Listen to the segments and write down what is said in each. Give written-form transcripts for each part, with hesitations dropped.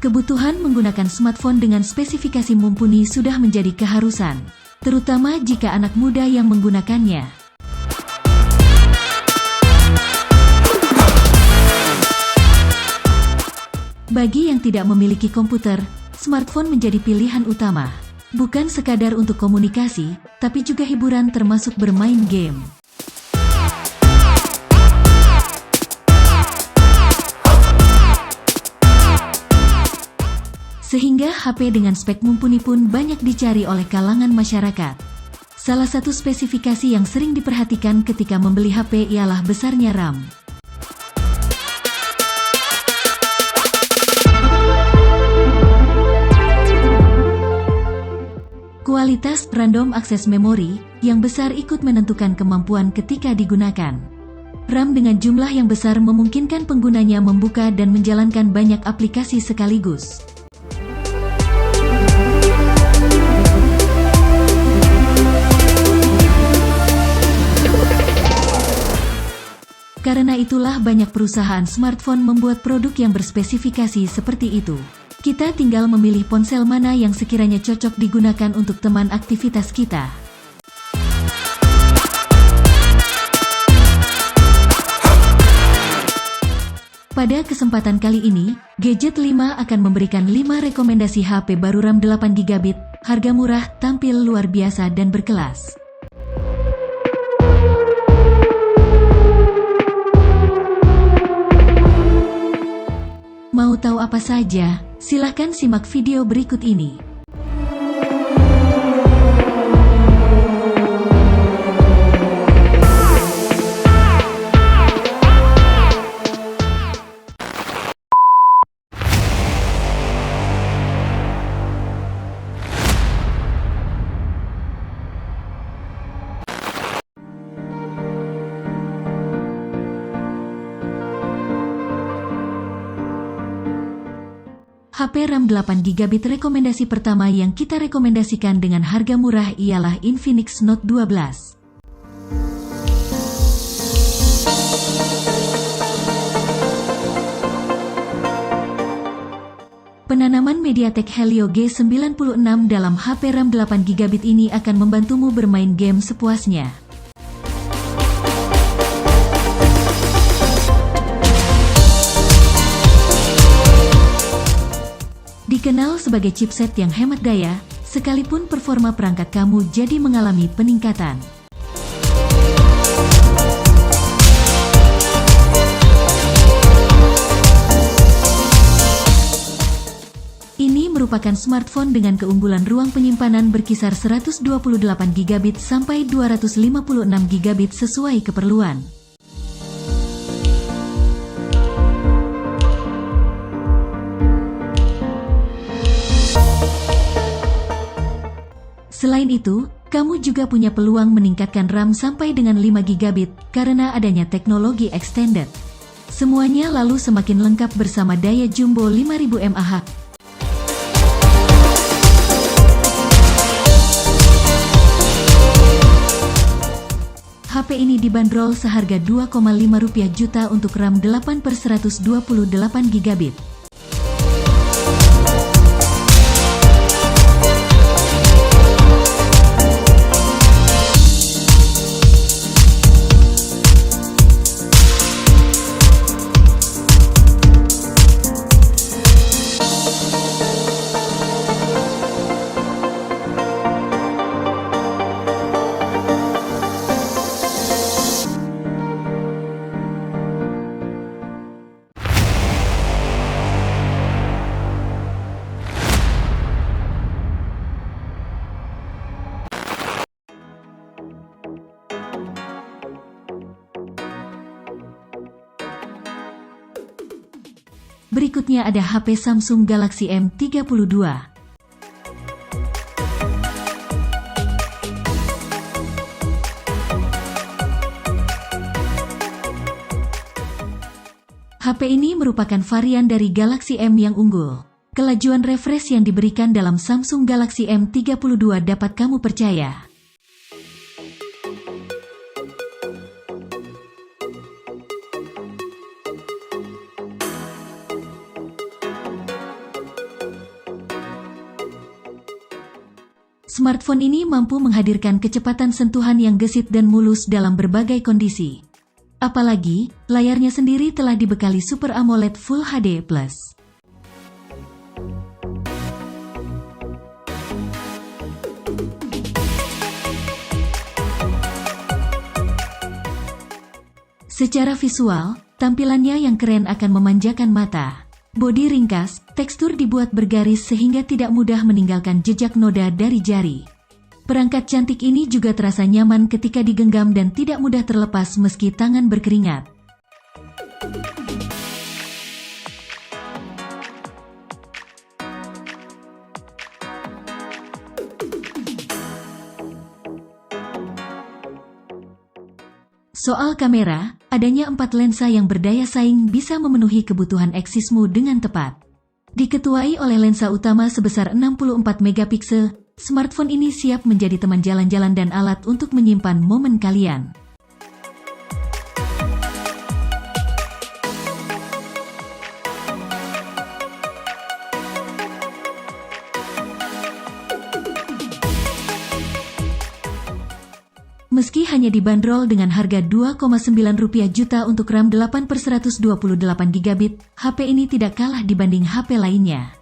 Kebutuhan menggunakan smartphone dengan spesifikasi mumpuni sudah menjadi keharusan, terutama jika anak muda yang menggunakannya. Bagi yang tidak memiliki komputer, smartphone menjadi pilihan utama. Bukan sekadar untuk komunikasi, tapi juga hiburan termasuk bermain game. Sehingga HP dengan spek mumpuni pun banyak dicari oleh kalangan masyarakat. Salah satu spesifikasi yang sering diperhatikan ketika membeli HP ialah besarnya RAM. Kualitas random access memory yang besar ikut menentukan kemampuan ketika digunakan. RAM dengan jumlah yang besar memungkinkan penggunanya membuka dan menjalankan banyak aplikasi sekaligus. Karena itulah banyak perusahaan smartphone membuat produk yang berspesifikasi seperti itu. Kita tinggal memilih ponsel mana yang sekiranya cocok digunakan untuk teman aktivitas kita. Pada kesempatan kali ini, Gadget 5 akan memberikan 5 rekomendasi HP baru RAM 8GB, harga murah, tampil luar biasa dan berkelas. Mau tahu apa saja? Silahkan simak video berikut ini. HP RAM 8GB rekomendasi pertama yang kita rekomendasikan dengan harga murah ialah Infinix Note 12. Penanaman MediaTek Helio G96 dalam HP RAM 8GB ini akan membantumu bermain game sepuasnya. Dikenal sebagai chipset yang hemat daya, sekalipun performa perangkat kamu jadi mengalami peningkatan. Ini merupakan smartphone dengan keunggulan ruang penyimpanan berkisar 128GB sampai 256GB sesuai keperluan. Selain itu, kamu juga punya peluang meningkatkan RAM sampai dengan 5GB karena adanya teknologi extended. Semuanya lalu semakin lengkap bersama daya jumbo 5000 mAh. HP ini dibanderol seharga Rp2,5 juta untuk RAM 8/128GB. Berikutnya ada HP Samsung Galaxy M32. HP ini merupakan varian dari Galaxy M yang unggul. Kelajuan refresh yang diberikan dalam Samsung Galaxy M32 dapat kamu percaya. Smartphone ini mampu menghadirkan kecepatan sentuhan yang gesit dan mulus dalam berbagai kondisi. Apalagi, layarnya sendiri telah dibekali Super AMOLED Full HD+. Secara visual, tampilannya yang keren akan memanjakan mata. Bodi ringkas, tekstur dibuat bergaris sehingga tidak mudah meninggalkan jejak noda dari jari. Perangkat cantik ini juga terasa nyaman ketika digenggam dan tidak mudah terlepas meski tangan berkeringat. Soal kamera, adanya 4 lensa yang berdaya saing bisa memenuhi kebutuhan eksismu dengan tepat. Diketuai oleh lensa utama sebesar 64 megapiksel, smartphone ini siap menjadi teman jalan-jalan dan alat untuk menyimpan momen kalian. Meski hanya dibanderol dengan harga Rp2,9 juta untuk RAM 8/128GB, HP ini tidak kalah dibanding HP lainnya.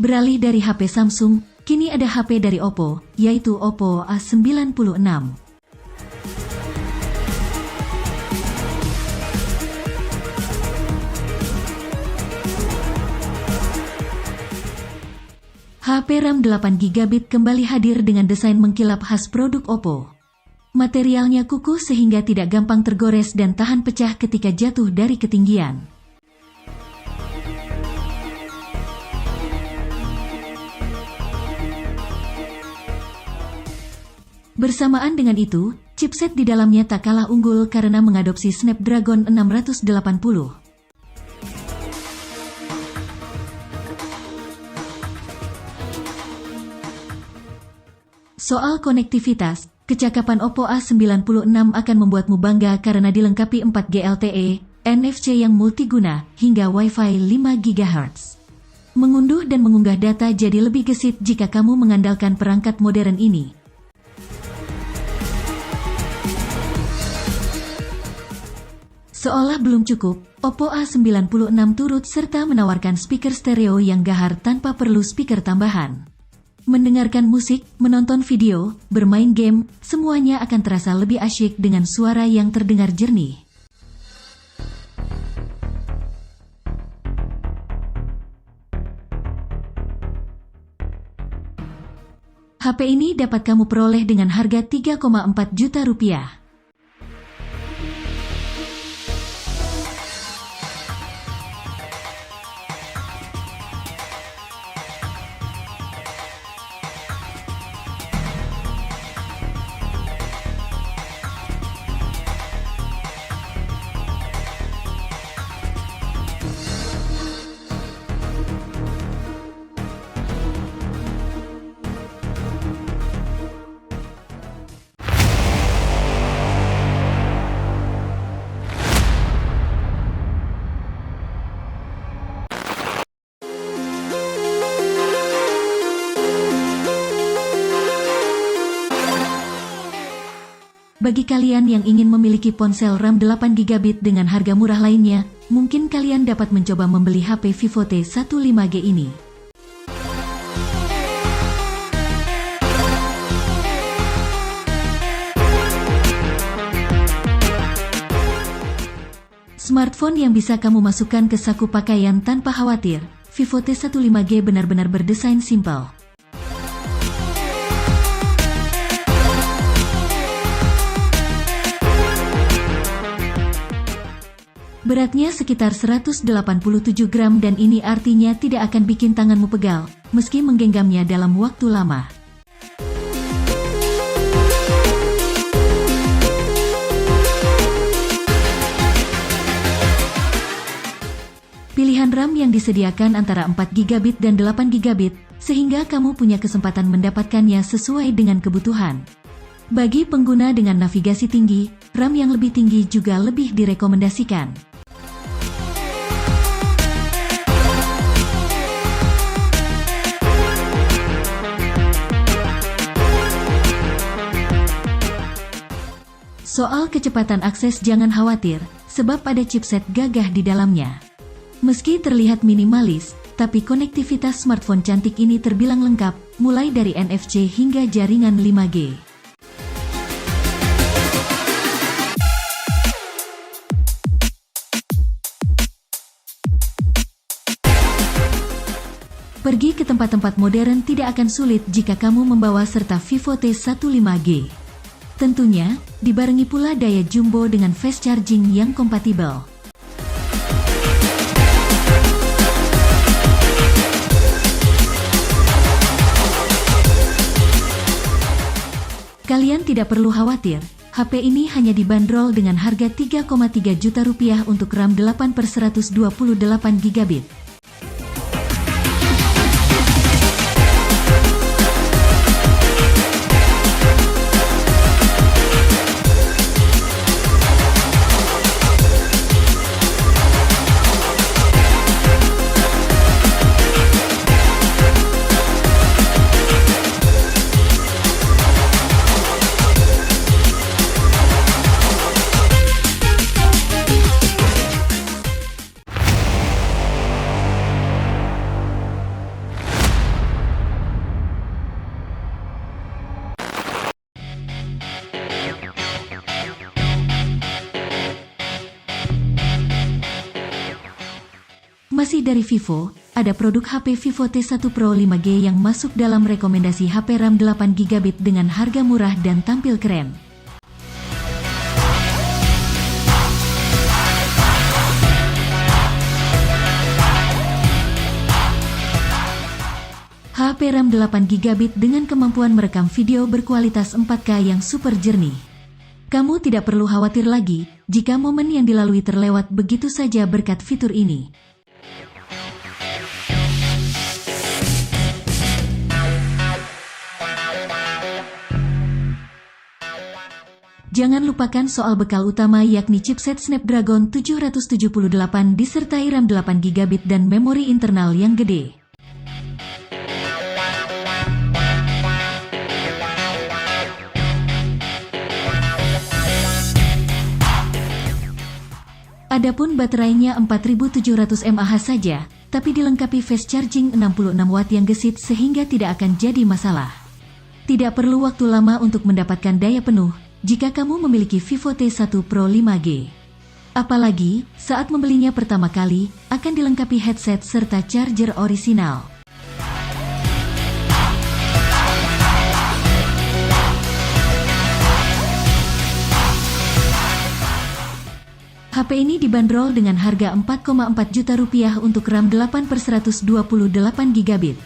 Beralih dari HP Samsung, kini ada HP dari Oppo, yaitu Oppo A96. HP RAM 8GB kembali hadir dengan desain mengkilap khas produk Oppo. Materialnya kukuh sehingga tidak gampang tergores dan tahan pecah ketika jatuh dari ketinggian. Bersamaan dengan itu, chipset di dalamnya tak kalah unggul karena mengadopsi Snapdragon 680. Soal konektivitas, kecakapan Oppo A96 akan membuatmu bangga karena dilengkapi 4G LTE, NFC yang multiguna, hingga Wi-Fi 5 GHz. Mengunduh dan mengunggah data jadi lebih gesit jika kamu mengandalkan perangkat modern ini. Seolah belum cukup, Oppo A96 turut serta menawarkan speaker stereo yang gahar tanpa perlu speaker tambahan. Mendengarkan musik, menonton video, bermain game, semuanya akan terasa lebih asyik dengan suara yang terdengar jernih. HP ini dapat kamu peroleh dengan harga Rp3,4 juta. Bagi kalian yang ingin memiliki ponsel RAM 8GB dengan harga murah lainnya, mungkin kalian dapat mencoba membeli HP Vivo T15G ini. Smartphone yang bisa kamu masukkan ke saku pakaian tanpa khawatir. Vivo T15G benar-benar berdesain simpel. Beratnya sekitar 187 gram dan ini artinya tidak akan bikin tanganmu pegal, meski menggenggamnya dalam waktu lama. Pilihan RAM yang disediakan antara 4 GB dan 8 GB, sehingga kamu punya kesempatan mendapatkannya sesuai dengan kebutuhan. Bagi pengguna dengan navigasi tinggi, RAM yang lebih tinggi juga lebih direkomendasikan. Soal kecepatan akses jangan khawatir, sebab ada chipset gagah di dalamnya. Meski terlihat minimalis, tapi konektivitas smartphone cantik ini terbilang lengkap, mulai dari NFC hingga jaringan 5G. Pergi ke tempat-tempat modern tidak akan sulit jika kamu membawa serta Vivo T15G. Tentunya, dibarengi pula daya jumbo dengan fast charging yang kompatibel. Kalian tidak perlu khawatir, HP ini hanya dibanderol dengan harga 3,3 juta rupiah untuk RAM 8/128 GB. Masih dari Vivo, ada produk HP Vivo T1 Pro 5G yang masuk dalam rekomendasi HP RAM 8 GB dengan harga murah dan tampil keren. HP RAM 8 GB dengan kemampuan merekam video berkualitas 4K yang super jernih. Kamu tidak perlu khawatir lagi jika momen yang dilalui terlewat begitu saja berkat fitur ini. Jangan lupakan soal bekal utama yakni chipset Snapdragon 778 disertai RAM 8 GB dan memori internal yang gede. Adapun baterainya 4700 mAh saja, tapi dilengkapi fast charging 66 watt yang gesit sehingga tidak akan jadi masalah. Tidak perlu waktu lama untuk mendapatkan daya penuh jika kamu memiliki Vivo T1 Pro 5G. Apalagi, saat membelinya pertama kali, akan dilengkapi headset serta charger orisinal. HP ini dibanderol dengan harga 4,4 juta rupiah untuk RAM 8/128 GB.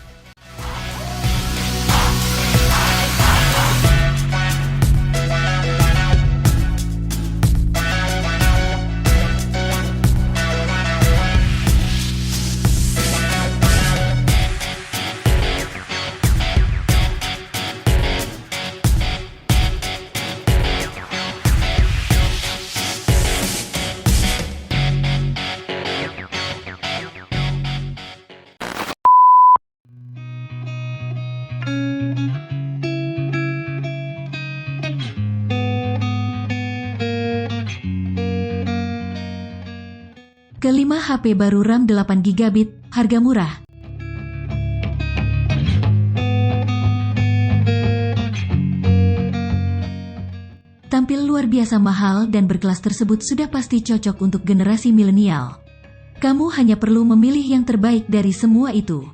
Kelima, HP baru RAM 8 GB, harga murah. Tampil luar biasa mahal dan berkelas tersebut sudah pasti cocok untuk generasi milenial. Kamu hanya perlu memilih yang terbaik dari semua itu.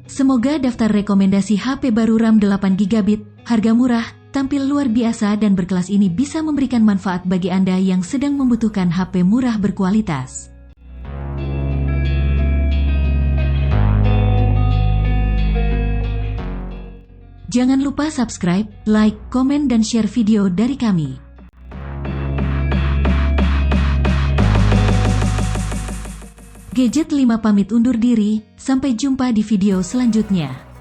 Semoga daftar rekomendasi HP baru RAM 8 GB, harga murah, tampil luar biasa dan berkelas ini bisa memberikan manfaat bagi Anda yang sedang membutuhkan HP murah berkualitas. Jangan lupa subscribe, like, komen, dan share video dari kami. Gadget 5 pamit undur diri, sampai jumpa di video selanjutnya.